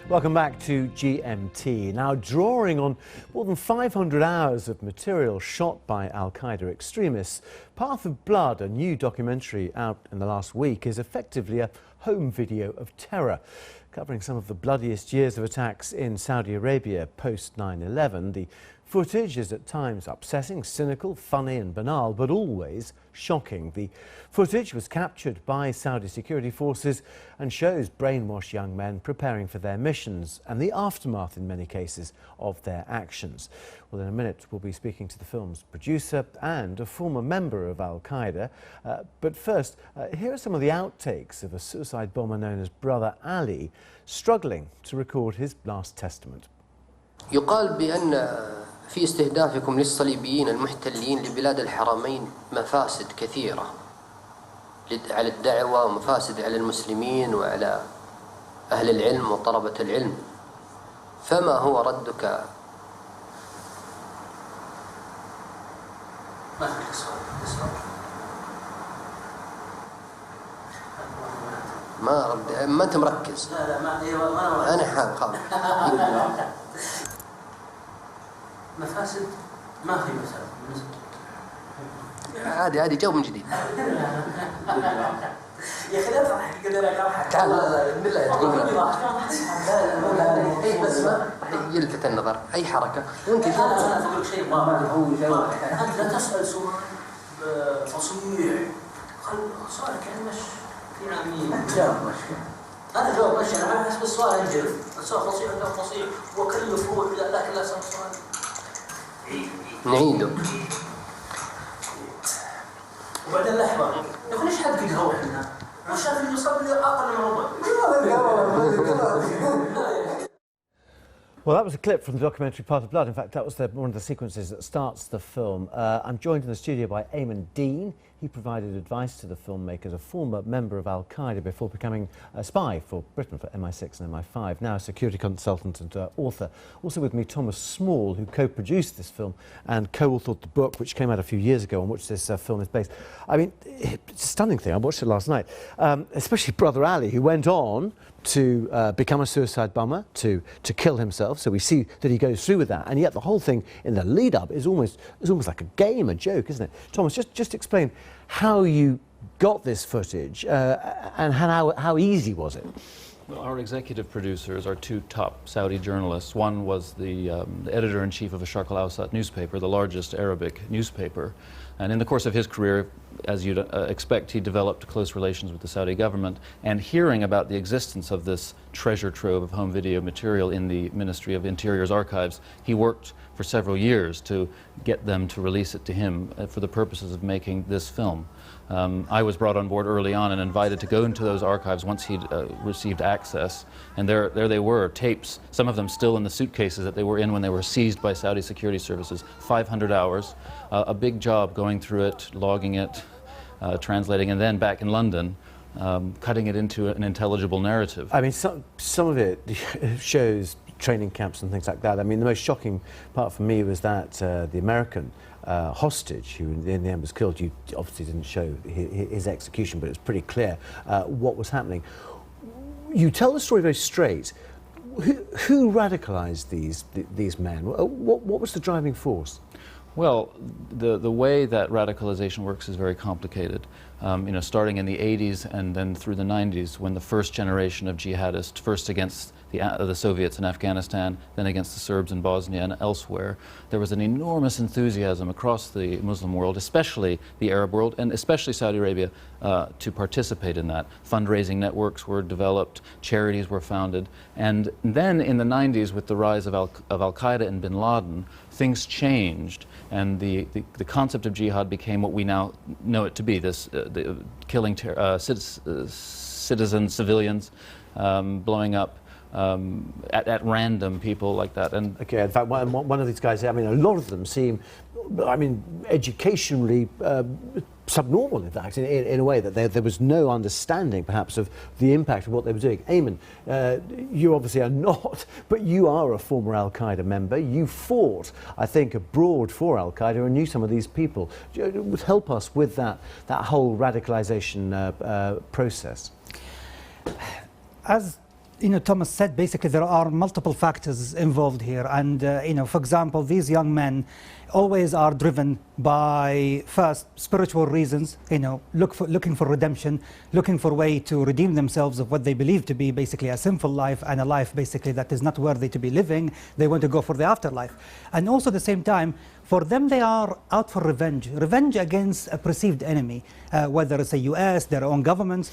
Welcome back to GMT. Now, drawing on more than 500 hours of material shot by Al-Qaeda extremists, Path of Blood, a new documentary out in the last week, is effectively a home video of terror. Covering some of the bloodiest years of attacks in Saudi Arabia post 9/11, the footage is at times upsetting, cynical, funny and banal, but always shocking. The footage was captured by Saudi security forces and shows brainwashed young men preparing for their missions and the aftermath, in many cases, of their actions. Well, in a minute, we'll be speaking to the film's producer and a former member of Al-Qaeda. But first, here are some of the outtakes of a suicide bomber known as Brother Ali, struggling to record his last testament. يقال بأن في استهدافكم للصليبيين المحتلين لبلاد الحرمين مفاسد كثيرة على الدعوة ومفاسد على المسلمين وعلى أهل العلم وطلبة العلم، فما هو ردك؟ ما في سؤال. ما أنت مركز. لا ما أنا حاب خلاص. مفاسد ما في مفاسد. عادي جاوب من جديد. يا أخي لا تضحك كذا لا تعال بالله تقول لا بس ما يلفت النظر أي حركة ممكن. أنا أقول شيء ما أنت لا تسأل سؤال فصيح. خل سؤالك يعني مش في عامية. أنا جاوب ماشي أنا حسب السؤال ينجرف. السؤال فصيح ولا فصيح وكل فروع لكن لا سؤال. نعيده. وبعدين لحظة يا أخي ليش حد يقهوى إحنا؟ مش شايف يصلي أقل من ربع. Well, that was a clip from the documentary Path of Blood. In fact, that was one of the sequences that starts the film. I'm joined in the studio by Aimen. He provided advice to the filmmakers, a former member of Al-Qaeda before becoming a spy for Britain for MI6 and MI5, now a security consultant and author. Also with me, Thomas Small, who co-produced this film and co-authored the book, which came out a few years ago, on which this film is based. I mean, it's a stunning thing. I watched it last night, especially Brother Ali, who went on to become a suicide bomber, to kill himself. So we see that he goes through with that, and yet the whole thing in the lead-up is almost like a game, a joke, isn't it? Thomas, just explain how you got this footage and how easy was it? Well, our executive producers are two top Saudi journalists. One was the editor-in-chief of a Sharq al-Awsat newspaper, the largest Arabic newspaper. And in the course of his career, as you'd expect, he developed close relations with the Saudi government. And hearing about the existence of this treasure trove of home video material in the Ministry of Interior's archives, he worked for several years to get them to release it to him for the purposes of making this film. I was brought on board early on and invited to go into those archives once he'd received access. And there they were, tapes, some of them still in the suitcases that they were in when they were seized by Saudi security services. 500 hours, a big job going through it, logging it, translating, and then back in London, cutting it into an intelligible narrative. I mean, some of it shows training camps and things like that. I mean, the most shocking part for me was that the American hostage, who in the end was killed, you obviously didn't show his execution, but it's pretty clear what was happening. You tell the story very straight. Who radicalized these men? What was the driving force? Well, the way that radicalization works is very complicated. Starting in the 80s and then through the 90s, when the first generation of jihadists, first against the Soviets in Afghanistan, then against the Serbs in Bosnia and elsewhere, there was an enormous enthusiasm across the Muslim world, especially the Arab world, and especially Saudi Arabia, to participate in that. Fundraising networks were developed, charities were founded, and then in the 90s, with the rise of Al-Qaeda and bin Laden, things changed, and the concept of jihad became what we now know it to be, this killing citizens, civilians, blowing up at random people like that. And okay, in fact, one of these guys, I mean, a lot of them seem, I mean, educationally subnormal, in fact, in a way that there was no understanding, perhaps, of the impact of what they were doing. Aimen, you obviously are not, but you are a former Al-Qaeda member. You fought, I think, abroad for Al-Qaeda and knew some of these people. Help us with that whole radicalization process. As Thomas said, basically there are multiple factors involved here, and for example, these young men always are driven by first spiritual reasons, looking for redemption, looking for a way to redeem themselves of what they believe to be basically a sinful life and a life basically that is not worthy to be living. They want to go for the afterlife, and also at the same time, for them, they are out for revenge against a perceived enemy, whether it's the US, their own governments,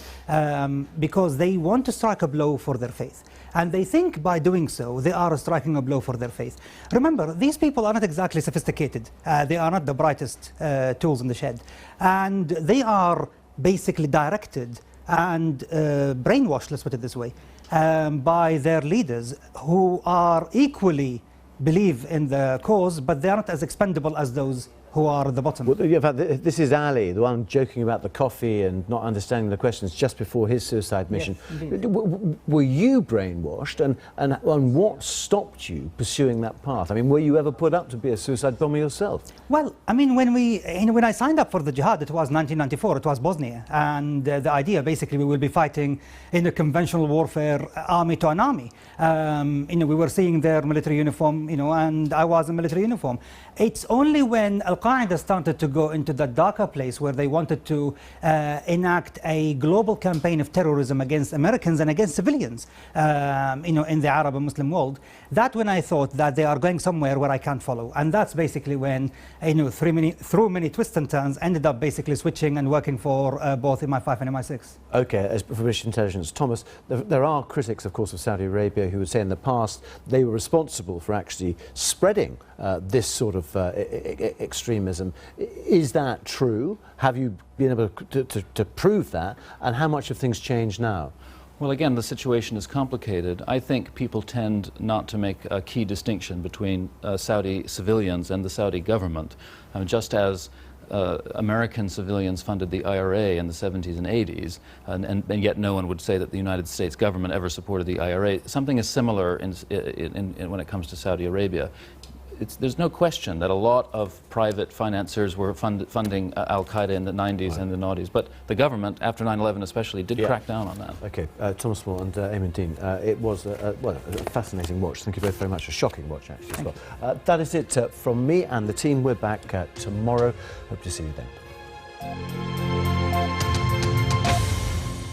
because they want to strike a blow for their faith. And they think by doing so, they are striking a blow for their faith. Remember, these people are not exactly sophisticated. They are not the brightest tools in the shed. And they are basically directed and brainwashed, let's put it this way, by their leaders who are equally believe in the cause, but they are not as expendable as those who are at the bottom. Well, in fact, this is Ali, the one joking about the coffee and not understanding the questions just before his suicide mission. Yes, were you brainwashed, and what stopped you pursuing that path? I mean, were you ever put up to be a suicide bomber yourself? Well, I mean, when I signed up for the jihad, it was 1994, it was Bosnia, and the idea basically we will be fighting in a conventional warfare, army to an army. We were seeing their military uniform, and I was in military uniform. It's only when Al-Qaeda started to go into that darker place where they wanted to enact a global campaign of terrorism against Americans and against civilians, in the Arab and Muslim world, that when I thought that they are going somewhere where I can't follow. And that's basically when, through many twists and turns, ended up basically switching and working for both MI5 and MI6. Okay, as for British intelligence, Thomas, there are critics, of course, of Saudi Arabia who would say in the past they were responsible for actually spreading this sort of extremism. Is that true? Have you been able to prove that? And how much have things changed now? Well, again, the situation is complicated. I think people tend not to make a key distinction between Saudi civilians and the Saudi government. Just as American civilians funded the IRA in the 70s and 80s, and yet no one would say that the United States government ever supported the IRA. Something is similar when it comes to Saudi Arabia. There's no question that a lot of private financiers were funding Al-Qaeda in the 90s and the noughties, but the government, after 9/11 especially, did crack down on that. Okay, Thomas Moore and Aimen, it was a fascinating watch. Thank you both very much. A shocking watch, actually, as well. That is it from me and the team. We're back tomorrow. Hope to see you then.